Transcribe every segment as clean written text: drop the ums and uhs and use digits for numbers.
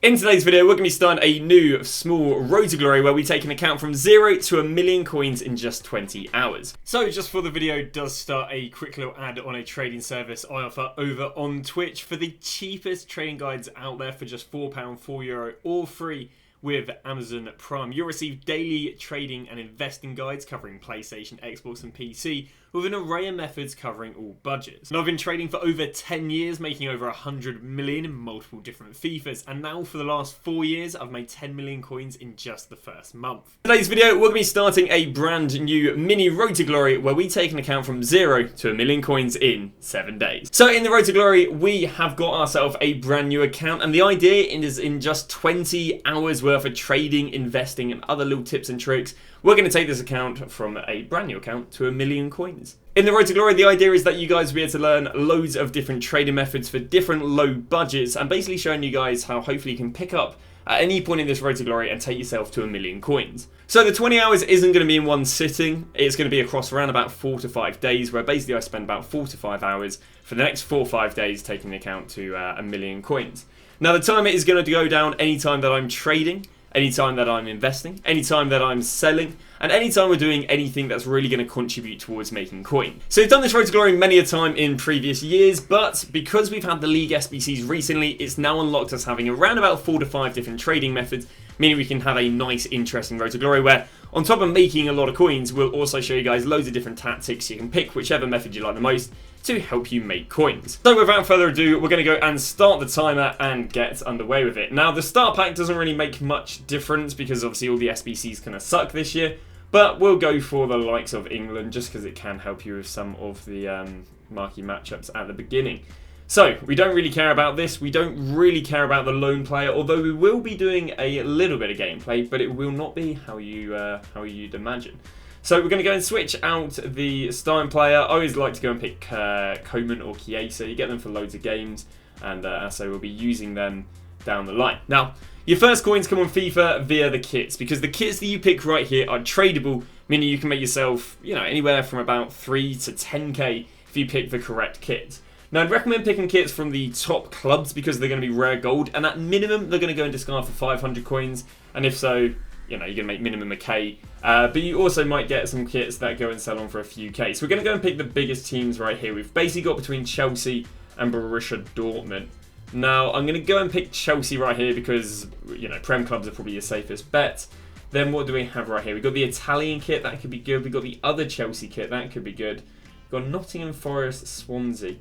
In today's video, we're going to be starting a new small Road to Glory where we take an account from 0 to 1,000,000 coins in just 20 hours. So just before the video does start, a quick little ad on a trading service I offer over on Twitch for the cheapest trading guides out there for just £4, €4, all free with Amazon Prime. You'll receive daily trading and investing guides covering PlayStation, Xbox and PC with an array of methods covering all budgets. And I've been trading for over 10 years, making over 100 million in multiple different FIFAs. And now for the last 4 years, I've made 10 million coins in just the first month. In today's video, we're going to be starting a brand new mini Road to Glory where we take an account from 0 to 1,000,000 coins in 7 days. So in the Road to Glory, we have got ourselves a brand new account. And the idea is in just 20 hours worth of trading, investing and other little tips and tricks, we're going to take this account from a brand new account to 1,000,000 coins. In the Road to Glory, the idea is that you guys will be able to learn loads of different trading methods for different low budgets and basically showing you guys how hopefully you can pick up at any point in this Road to Glory and take yourself to 1,000,000 coins. So the 20 hours isn't going to be in one sitting. It's going to be across around about 4 to 5 days where basically I spend about 4 to 5 hours for the next 4 or 5 days taking the account to 1,000,000 coins. Now the timer is going to go down anytime that I'm trading, anytime that I'm investing, anytime that I'm selling, and anytime we're doing anything that's really going to contribute towards making coin. So we've done this Road to Glory many a time in previous years, but because we've had the League SBCs recently, it's now unlocked us having around about 4 to 5 different trading methods, meaning we can have a nice, interesting Road to Glory where, on top of making a lot of coins, we'll also show you guys loads of different tactics. You can pick whichever method you like the most to help you make coins. So without further ado, we're going to go and start the timer and get underway with it. Now the start pack doesn't really make much difference because obviously all the SBCs kind of suck this year, but we'll go for the likes of England just because it can help you with some of the marquee matchups at the beginning. So we don't really care about this. We don't really care about the lone player, although we will be doing a little bit of gameplay, but it will not be how you'd imagine. So we're going to go and switch out the starting player. I always like to go and pick Coman or Chiesa. You get them for loads of games, and so we'll be using them down the line. Now, your first coins come on FIFA via the kits, because the kits that you pick right here are tradable, meaning you can make yourself, anywhere from about 3 to 10k if you pick the correct kit. Now, I'd recommend picking kits from the top clubs because they're going to be rare gold, and at minimum, they're going to go and discard for 500 coins, and if so, you're going to make minimum a K. But you also might get some kits that go and sell on for a few K. So we're going to go and pick the biggest teams right here. We've basically got between Chelsea and Borussia Dortmund. Now, I'm going to go and pick Chelsea right here because, Prem clubs are probably your safest bet. Then what do we have right here? We've got the Italian kit, that could be good. We've got the other Chelsea kit, that could be good. We've got Nottingham Forest, Swansea.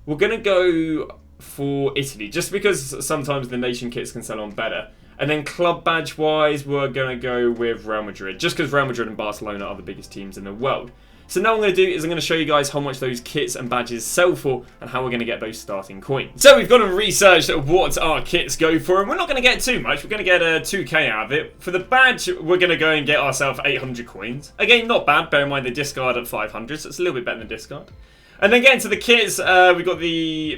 We're going to go for Italy, just because sometimes the nation kits can sell on better. And then club badge wise, we're going to go with Real Madrid, just because Real Madrid and Barcelona are the biggest teams in the world. So now what I'm going to do is I'm going to show you guys how much those kits and badges sell for and how we're going to get those starting coins. So we've gone and researched what our kits go for, and we're not going to get too much. We're going to get a 2k out of it. For the badge, we're going to go and get ourselves 800 coins. Again, not bad. Bear in mind they discard at 500, so it's a little bit better than discard. And then getting to the kits, we've got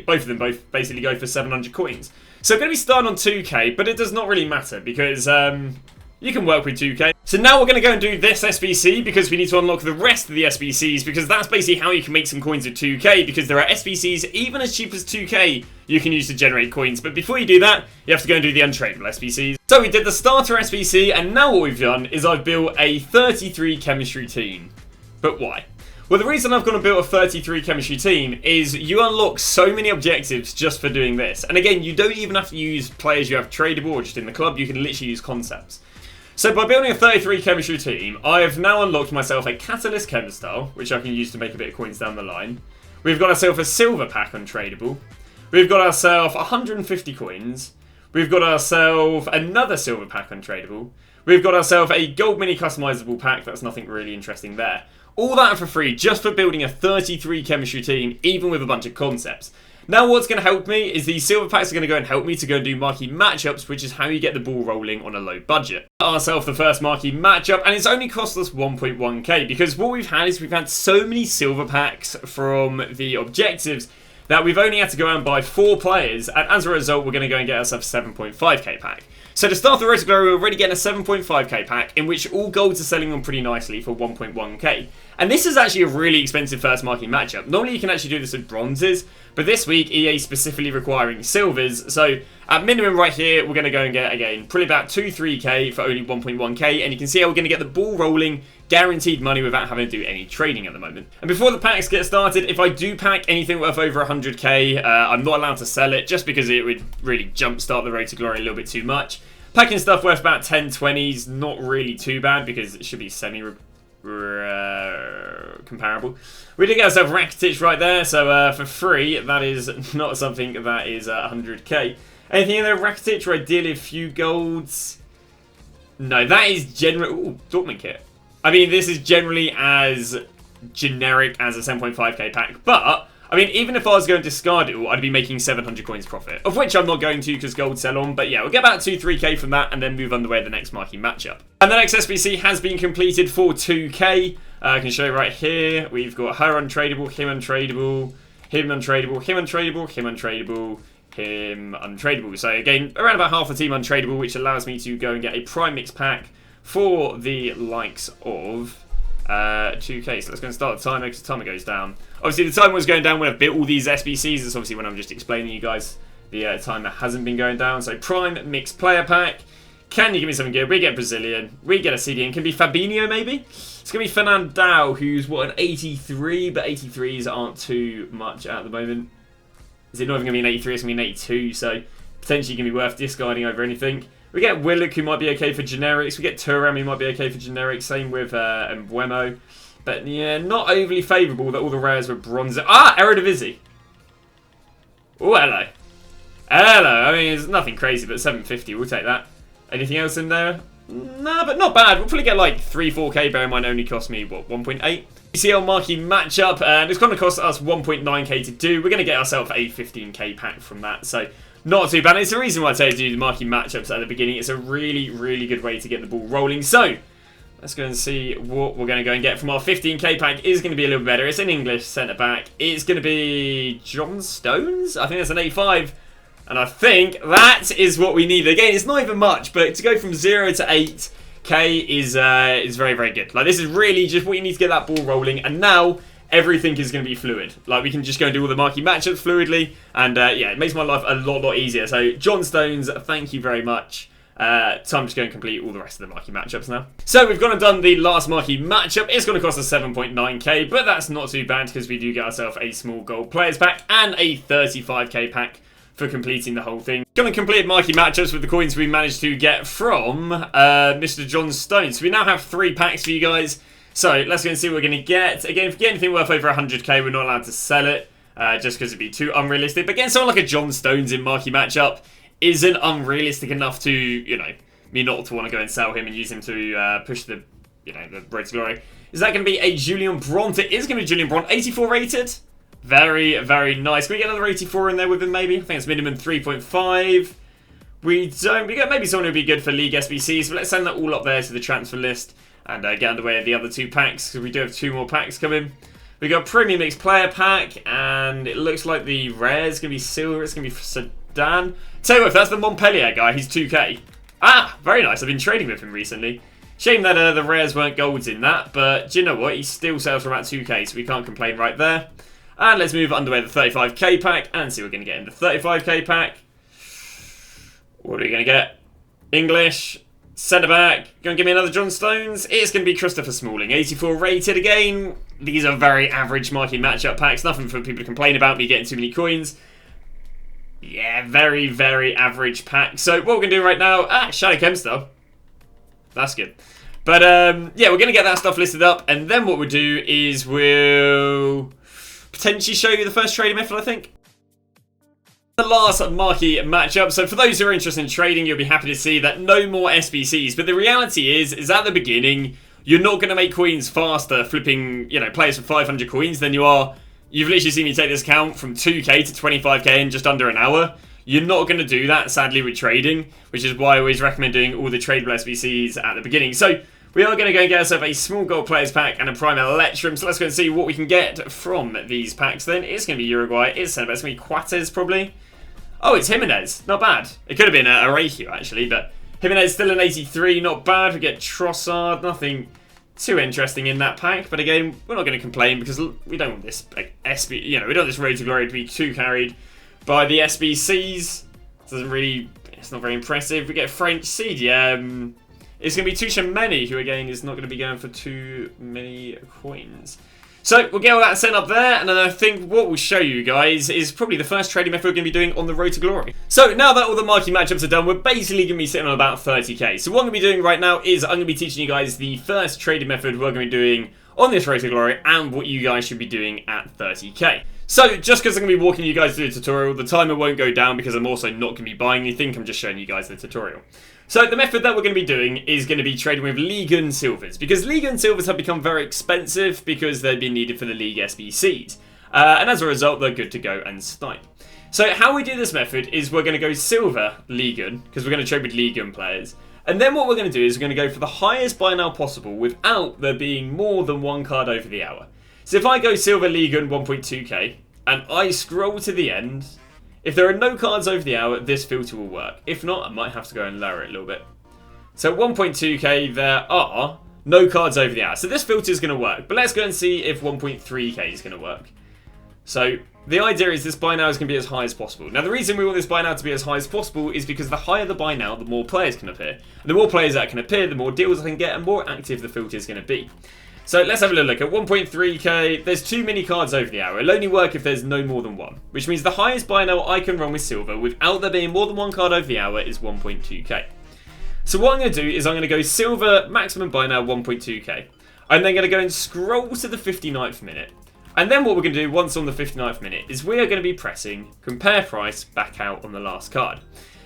both of them basically go for 700 coins. So we're going to be starting on 2k, but it does not really matter because you can work with 2k. So now we're going to go and do this SBC because we need to unlock the rest of the SBCs because that's basically how you can make some coins with 2k, because there are SBCs even as cheap as 2k you can use to generate coins. But before you do that, you have to go and do the untradeable SBCs. So we did the starter SBC, and now what we've done is I've built a 33 chemistry team. But why? Well, the reason I've gone and built a 33 chemistry team is you unlock so many objectives just for doing this. And again, you don't even have to use players you have tradable or just in the club. You can literally use concepts. So by building a 33 chemistry team, I have now unlocked myself a Catalyst Chemistyle, which I can use to make a bit of coins down the line. We've got ourselves a silver pack untradable. We've got ourselves 150 coins. We've got ourselves another silver pack untradable. We've got ourselves a gold mini customizable pack. That's nothing really interesting there. All that for free, just for building a 33 chemistry team, even with a bunch of concepts. Now what's going to help me is these silver packs are going to go and help me to go and do marquee matchups, which is how you get the ball rolling on a low budget. Ourselves the first marquee matchup, and it's only cost us 1.1k, because what we've had is we've had so many silver packs from the objectives that we've only had to go out and buy 4 players, and as a result, we're going to go and get ourselves a 7.5k pack. So to start the Road to Glory, we're already getting a 7.5k pack, in which all golds are selling on pretty nicely for 1.1k. And this is actually a really expensive first marking matchup. Normally you can actually do this with bronzes, but this week EA specifically requiring silvers. So at minimum right here, we're going to go and get, again, probably about 2-3k for only 1.1k. And you can see how we're going to get the ball rolling, guaranteed money without having to do any trading at the moment. And before the packs get started, if I do pack anything worth over 100k, I'm not allowed to sell it just because it would really jumpstart the Road to Glory a little bit too much. Packing stuff worth about 10-20s, not really too bad because it should be comparable. We did get ourselves Rakitic right there, so for free, that is not something that is 100k. Anything in there, Rakitic, or ideally a few golds? No, that is generally... Ooh, Dortmund kit. I mean, this is generally as generic as a 7.5k pack, but... I mean, even if I was going to discard it all, I'd be making 700 coins profit. Of which I'm not going to because gold sell on. But yeah, we'll get about 2-3k from that and then move underway the next marquee matchup. And the next SBC has been completed for 2k. I can show you right here. We've got her untradeable, him untradeable, him untradeable, him untradeable, him untradeable, him untradeable. So again, around about half the team untradeable, which allows me to go and get a prime mix pack for the likes of... 2k, so let's go and start the timer because the timer goes down. Obviously the timer was going down when I built all these SBCs. It's obviously when I'm just explaining you guys the timer hasn't been going down. So prime mixed player pack. Can you give me something good? We get Brazilian, we get a CDM. Can be Fabinho maybe? It's going to be Fernandao, who's what, an 83, but 83s aren't too much at the moment. Is it not even going to be an 83, it's going to be an 82, so potentially going to be worth discarding over anything. We get Willock, who might be okay for generics. We get Thuram, who might be okay for generics. Same with Mbuemo. But yeah, not overly favourable that all the rares were bronze. Ah, Eredivisie. Oh, hello. Hello. I mean, it's nothing crazy, but 750. We'll take that. Anything else in there? Nah, but not bad. We'll probably get like 3-4k. Bear in mind, it only cost me, what, 1.8? ECL marquee matchup. And it's going to cost us 1.9k to do. We're going to get ourselves a 15k pack from that. So... not too bad. It's the reason why I tell you to do the marquee matchups at the beginning. It's a really, really good way to get the ball rolling. So, let's go and see what we're going to go and get from our 15k pack. Is going to be a little bit better. It's an English centre-back. It's going to be John Stones. I think that's an 85. And I think that is what we need. Again, it's not even much, but to go from 0 to 8k is very, very good. Like, this is really just what you need to get that ball rolling. And now... everything is going to be fluid. Like, we can just go and do all the marquee matchups fluidly. And, yeah, it makes my life a lot easier. So, John Stones, thank you very much. Time to go and complete all the rest of the marquee matchups now. So, we've gone and done the last marquee matchup. It's going to cost us 7.9k, but that's not too bad because we do get ourselves a small gold players pack and a 35k pack for completing the whole thing. Going to complete marquee matchups with the coins we managed to get from Mr. John Stones. So, we now have 3 packs for you guys. So, let's go and see what we're going to get. Again, if we get anything worth over 100k, we're not allowed to sell it, just because it'd be too unrealistic. But getting someone like a John Stones in marquee matchup isn't unrealistic enough to, you know, me not to want to go and sell him and use him to push the, you know, the Road to Glory. Is that going to be a Julian Brandt? It is going to be Julian Brandt, 84 rated. Very, very nice. Can we get another 84 in there with him, maybe? I think it's minimum 3.5. We got maybe someone who would be good for League SBCs, but let's send that all up there to the transfer list. And get underway with the other 2 packs, because we do have 2 more packs coming. We got Premium Mix Player Pack, and it looks like the rare is going to be silver, it's going to be Sedan. Tell you what, if that's the Montpellier guy, he's 2k. Ah, very nice, I've been trading with him recently. Shame that the rares weren't golds in that, but do you know what, he still sells for about 2k, so we can't complain right there. And let's move underway the 35k pack, and see what we're going to get in the 35k pack. What are we going to get? English. Centre back, going to give me another John Stones. It's going to be Christopher Smalling, 84 rated again. These are very average marquee matchup packs. Nothing for people to complain about me getting too many coins. Yeah, very, very average pack. So what we're going to do right now, Shadow Kemstar. That's good. But yeah, we're going to get that stuff listed up. And then what we'll do is we'll potentially show you the first trading method, I think. The last marquee matchup. So for those who are interested in trading, you'll be happy to see that no more SBCs. But the reality is at the beginning, you're not going to make coins faster flipping, you know, players for 500 coins than you are. You've literally seen me take this account from 2k to 25k in just under an hour. You're not going to do that, sadly, with trading, which is why I always recommend doing all the tradable SBCs at the beginning. So We are going to go and get ourselves a small gold players pack and a prime electrum. So let's go and see what we can get from these packs then. It's going to be Uruguay. It's going to be Quates probably. Oh, it's Jimenez. Not bad. It could have been a Regio actually, but Jimenez still an 83. Not bad. We get Trossard. Nothing too interesting in that pack. But again, we're not going to complain because we don't want this like, we don't want this Road to Glory to be too carried by the SBCs. It's not very impressive. We get French CDM. It's going to be Tuchemeni, who again is not going to be going for too many coins. So we'll get all that set up there, and then I think what we'll show you guys is probably the first trading method we're going to be doing on the Road to Glory. So now that all the marquee matchups are done, we're basically going to be sitting on about 30k. So what I'm going to be doing right now is I'm going to be teaching you guys the first trading method we're going to be doing on this Road to Glory and what you guys should be doing at 30k. So, just because I'm going to be walking you guys through the tutorial, the timer won't go down because I'm also not going to be buying anything, I'm just showing you guys the tutorial. So, the method that we're going to be doing is going to be trading with League and Silvers, because League and Silvers have become very expensive because they've been needed for the League SBCs. And as a result, they're good to go and snipe. So, how we do this method is we're going to go Silver League, because we're going to trade with League players. And then what we're going to do is we're going to go for the highest buy now possible without there being more than one card over the hour. So if I go Silver League 1.2k and I scroll to the end, if there are no cards over the hour, this filter will work. If not, I might have to go and lower it a little bit. So 1.2k, there are no cards over the hour. So this filter is going to work. But let's go and see if 1.3k is going to work. So the idea is this buy now is going to be as high as possible. Now the reason we want this buy now to be as high as possible is because the higher the buy now, the more players can appear. And the more players that can appear, the more deals I can get and more active the filter is going to be. So let's have a little look at 1.3k. There's too many cards over the hour. It'll only work if there's no more than one, which means the highest buy now I can run with Silver without there being more than one card over the hour is 1.2k. So what I'm going to do is I'm going to go Silver maximum buy now 1.2k. I'm then going to go and scroll to the 59th minute. And then what we're going to do once on the 59th minute is we are going to be pressing compare price back out on the last card.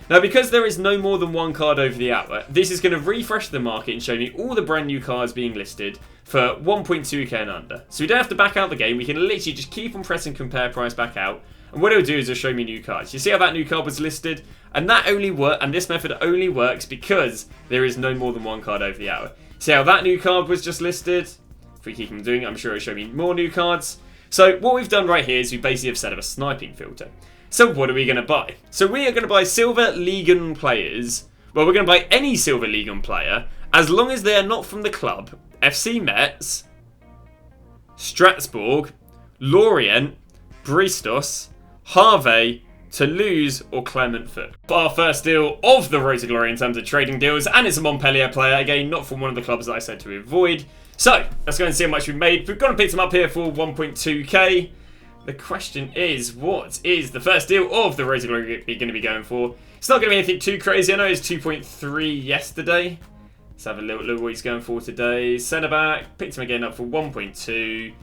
Now, because there is no more than one card over the hour, this is going to refresh the market and show me all the brand new cards being listed for 1.2k and under. So we don't have to back out the game. We can literally just keep on pressing compare price back out. And what it'll do is it'll show me new cards. You see how that new card was listed? And that only and this method only works because there is no more than one card over the hour. See how that new card was just listed? If we keep on doing it, I'm sure it'll show me more new cards. So what we've done right here is we basically have set up a sniping filter. So what are we going to buy? So we are going to buy Silver League players. Well, we're going to buy any Silver League player as long as they are not from the club FC Metz, Strasbourg, Lorient, Bristos, Harvey, Toulouse or Clermont Foot. Our first deal of the Road to Glory in terms of trading deals, and it's a Montpellier player, again not from one of the clubs that I said to avoid. So let's go and see how much we've made. We've gone and picked them up here for 1.2k. The question is, what is the first deal of the Road to Glory going to be going for? It's not going to be anything too crazy. I know it's 2.3 yesterday. Let's have a little look what he's going for today. Centre back, picked him again up for 1.2.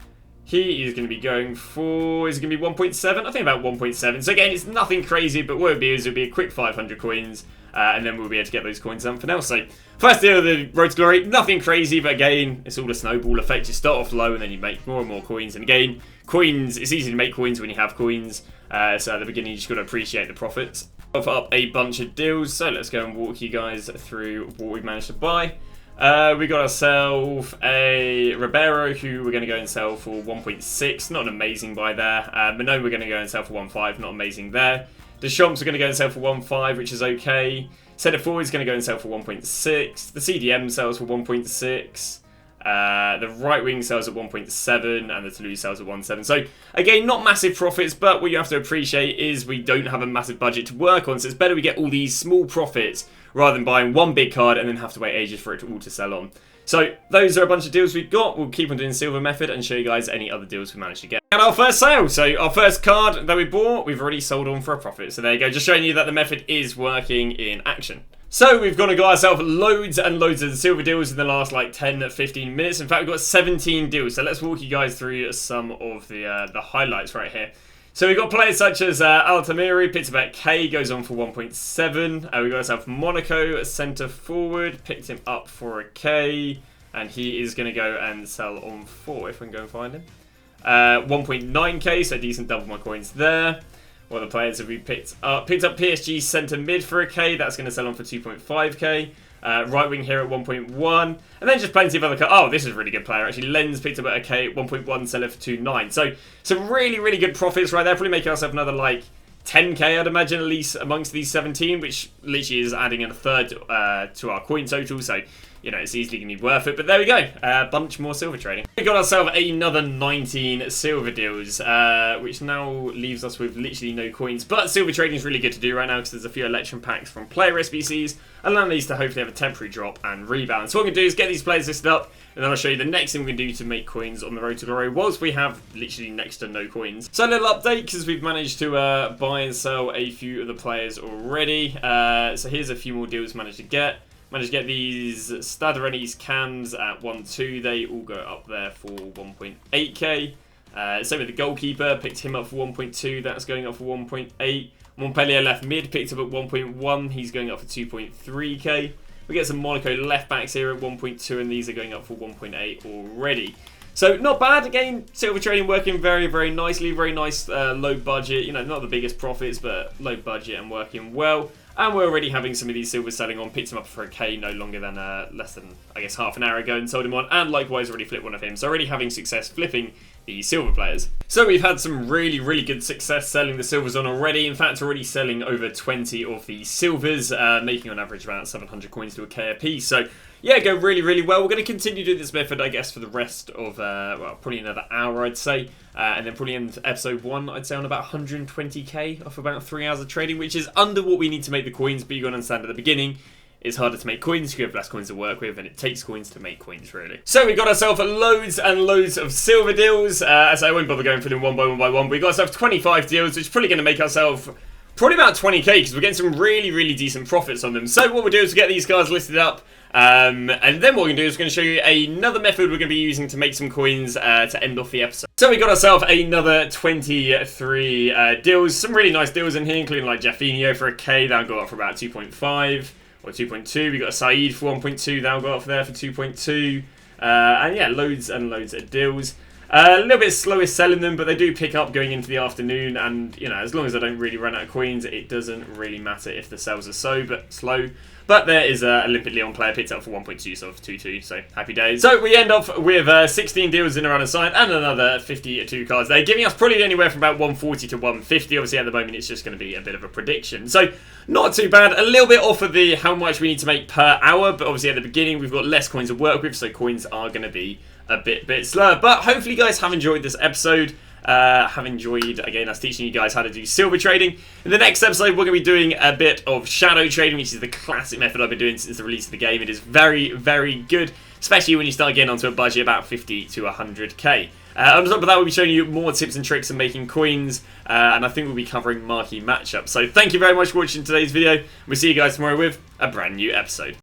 He is going to be going for, is it going to be 1.7? I think about 1.7. So again, it's nothing crazy, but what it'll be is it'll be a quick 500 coins. And then we'll be able to get those coins done for now. So first deal of the Road to Glory, nothing crazy, but again, it's all a snowball effect. You start off low and then you make more and more coins. And again, coins, it's easy to make coins when you have coins. So at the beginning, you just got to appreciate the profits. Offer up a bunch of deals. So let's go and walk you guys through what we've managed to buy. We got ourselves a Ribeiro, who we're going to go and sell for 1.6. Not an amazing buy there. Manon we're going to go and sell for 1.5. Not amazing there. Deschamps are going to go and sell for 1.5, which is okay. Centre forward is going to go and sell for 1.6. The CDM sells for 1.6. The right wing sells at 1.7 and the Toulouse sells at 1.7. So again, not massive profits, but what you have to appreciate is we don't have a massive budget to work on, so it's better we get all these small profits rather than buying one big card and then have to wait ages for it all to sell on. So those are a bunch of deals we've got. We'll keep on doing Silver method and show you guys any other deals we managed to get. And our first sale. So our first card that we bought, we've already sold on for a profit. So there you go, just showing you that the method is working in action. So we've gone and got ourselves loads and loads of silver deals in the last like 10-15 minutes. In fact, we've got 17 deals. So let's walk you guys through some of the highlights right here. So we've got players such as Altamiri, picked up at K, goes on for 1.7. We got ourselves Monaco, centre forward, picked him up for a K. And he is going to go and sell on 4, if we can go and find him. 1.9k, so decent double my coins there. what the players have we picked up. Picked up PSG centre mid for a K. That's going to sell on for 2.5k. Right wing here at 1.1. And then just plenty of other cards. Oh, this is a really good player. Actually, Lens picked up at a K at 1.1, sell it for 2.9. So some really, really good profits right there. Probably making ourselves another like 10k, I'd imagine, at least amongst these 17, which literally is adding a third to our coin total. So, you know, it's easily going to be worth it. But there we go. A bunch more silver trading. We got ourselves another 19 silver deals, which now leaves us with literally no coins. But silver trading is really good to do right now because there's a few election packs from player SBCs, allowing these to hopefully have a temporary drop and rebound. So what we're going to do is get these players listed up, and then I'll show you the next thing we're going to do to make coins on the road to glory whilst we have literally next to no coins. So a little update because we've managed to buy and sell a few of the players already. So here's a few more deals managed to get. Managed to get these Stadarenis cams at 1.2. They all go up there for 1.8k. Same with the goalkeeper. Picked him up for 1.2. That's going up for 1.8. Montpellier left mid. Picked up at 1.1. He's going up for 2.3k. We get some Monaco left backs here at 1.2. And these are going up for 1.8 already. So not bad. Again, silver trading working very, very nicely. Very nice low budget. You know, not the biggest profits, but low budget and working well. And we're already having some of these silvers selling on. Picked him up for a K no longer than less than, I guess, half an hour ago and sold him on. And likewise already flipped one of him. So already having success flipping the silver players. So we've had some really, really good success selling the silvers on already. In fact, already selling over 20 of the silvers, making on average about 700 coins to a K a piece. So yeah, go really, really well. We're going to continue doing this method, I guess, for the rest of, well, probably another hour, I'd say. And then probably in episode 1, I'd say on about 120k off about 3 hours of trading, which is under what we need to make the coins. But you got to understand at the beginning, it's harder to make coins, you have less coins to work with, and it takes coins to make coins, really. So we got ourselves loads and loads of silver deals. As I won't bother going through them one by one. We got ourselves 25 deals, which is probably going to make ourselves probably about 20k, because we're getting some really, really decent profits on them. So what we'll do is get these guys listed up. And then what we're going to do is we're going to show you another method we're going to be using to make some coins to end off the episode. So we got ourselves another 23 deals. Some really nice deals in here, including like Jaffinho for a K. That'll go up for about 2.5 or 2.2. We got a Saeed for 1.2. That'll go up there for 2.2. And yeah, loads and loads of deals. A little bit slower selling them, but they do pick up going into the afternoon. And, you know, as long as I don't really run out of coins, it doesn't really matter if the sales are slow. But there is a Olympic Lyon player picked up for 1.2, so for 2.2, so happy days. So we end up with 16 deals in around a side and another 52 cards there, giving us probably anywhere from about 140 to 150. Obviously, at the moment, it's just going to be a bit of a prediction. So not too bad. A little bit off of the how much we need to make per hour, but obviously at the beginning, we've got less coins to work with, so coins are going to be a bit slower. But hopefully, you guys have enjoyed this episode. Have enjoyed, again, us teaching you guys how to do silver trading. In the next episode, we're going to be doing a bit of shadow trading, which is the classic method I've been doing since the release of the game. It is very, very good, especially when you start getting onto a budget about 50 to 100k. On top of that, we'll be showing you more tips and tricks of making coins, and I think we'll be covering marquee matchups. So thank you very much for watching today's video. We'll see you guys tomorrow with a brand new episode.